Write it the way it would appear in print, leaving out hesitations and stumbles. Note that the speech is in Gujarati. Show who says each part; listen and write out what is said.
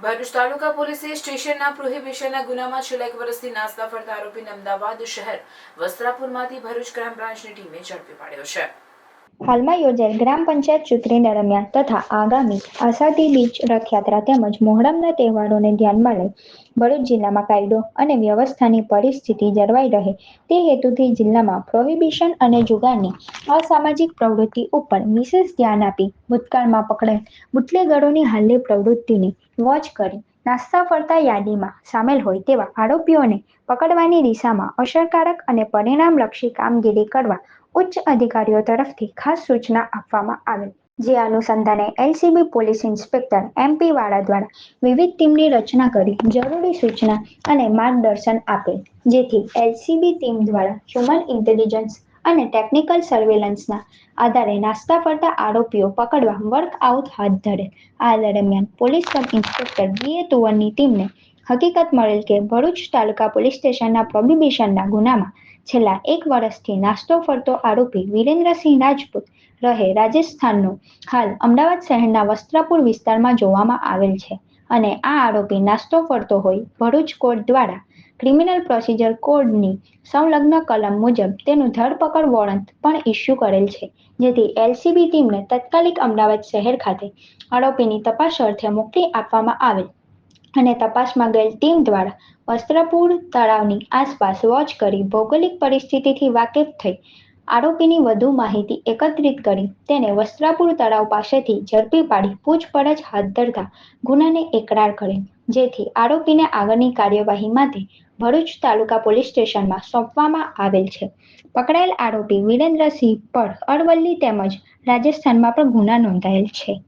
Speaker 1: ભરૂચ તાલુકા પોલીસે સ્ટેશનના પ્રોહિબિશનના ગુનામાં છેલ્લા 1 વર્ષથી નાસ્તા ફરતા આરોપીને અમદાવાદ શહેર વસ્ત્રાપુરમાંથી ભરૂચ ક્રાઇમ બ્રાન્ચની ટીમે ઝડપી પાડ્યો છે.
Speaker 2: હાલમાં યોજાયેલ ગ્રામ પંચાયત ચૂંટણી દરમિયાન તથા આગામી આષાઢી બીજ રથયાત્રા તેમજ મોહરમના તહેવારોને ધ્યાનમાં લઈ ભરૂચ જિલ્લામાં કાયદો અને વ્યવસ્થાની પરિસ્થિતિ જળવાઈ રહે તે હેતુથી જિલ્લામાં પ્રોહિબિશન અને જુગારની અસામાજિક પ્રવૃત્તિ ઉપર વિશેષ ધ્યાન આપી ભૂતકાળમાં પકડાયેલ બુટલેગરોની હાલની પ્રવૃત્તિની વોચ કરી નાસ્તા ફરતા યાદીમાં સામેલ હોય તેવા આરોપીઓને પકડવાની દિશામાં અસરકારક અને પરિણામલક્ષી કામગીરી કરવા ઉચ્ચ અધિકારીઓ તરફથી ખાસ સૂચના આપવામાં આવેલ. જે અનુસંધાને એલસીબી પોલીસ ઇન્સ્પેક્ટર એમપી વાળા દ્વારા વિવિધ ટીમની રચના કરી જરૂરી સૂચના અને માર્ગદર્શન આપેલ, જેથી એલસીબી ટીમ દ્વારા હ્યુમન ઇન્ટેલિજન્સ અને ટેકનિકલ સર્વેલન્સના આધારે નાસ્તા ફરતા આરોપીઓ પકડવા વર્કઆઉટ હાથ ધરેલ. આ દરમિયાન પોલીસ સબ ઇન્સ્પેક્ટર બીએ તુવરની ટીમને હકીકત મળેલ કે ભરૂચ તાલુકા પોલીસ સ્ટેશનના પ્રોહિબિશનના ગુનામાં છેલ્લા 1 વર્ષથી નાસ્તો ફરતો આરોપી વિરેન્દ્રસિંહ રાજપૂત રહે રાજસ્થાનનો હાલ અમદાવાદ શહેરના વસ્ત્રાપુર વિસ્તારમાં જોવામાં આવેલ છે અને આ આરોપી નાસ્તો ફરતો હોય ભરૂચ કોર્ટ દ્વારા ક્રિમિનલ પ્રોસિજર કોડની સંલગ્ન કલમ મુજબ તેનું ધરપકડ વોરંટ પણ ઇસ્યુ કરેલ છે, જેથી એલસીબી ટીમને તાત્કાલિક અમદાવાદ શહેર ખાતે આરોપીની તપાસ અર્થે મોકલી આપવામાં આવેલ અને તપાસમાં ગયેલ ટીમ દ્વારા વસ્ત્રાપુર તળાવની આસપાસ વોચ કરી ભૌગોલિક પરિસ્થિતિથી વાકેફ થઈ આરોપીની વધુ માહિતી એકત્રિત કરી તેને વસ્ત્રાપુર તળાવ પાસેથી ઝડપી પાડી પૂછપરછ હાથ ધરતા ગુનાને એકરાર કરેલ, જેથી આરોપીને આગળની કાર્યવાહી માટે ભરૂચ તાલુકા પોલીસ સ્ટેશનમાં સોંપવામાં આવેલ છે. પકડાયેલ આરોપી વિરેન્દ્રસિંહ પર અરવલ્લી તેમજ રાજસ્થાનમાં પણ ગુના નોંધાયેલ છે.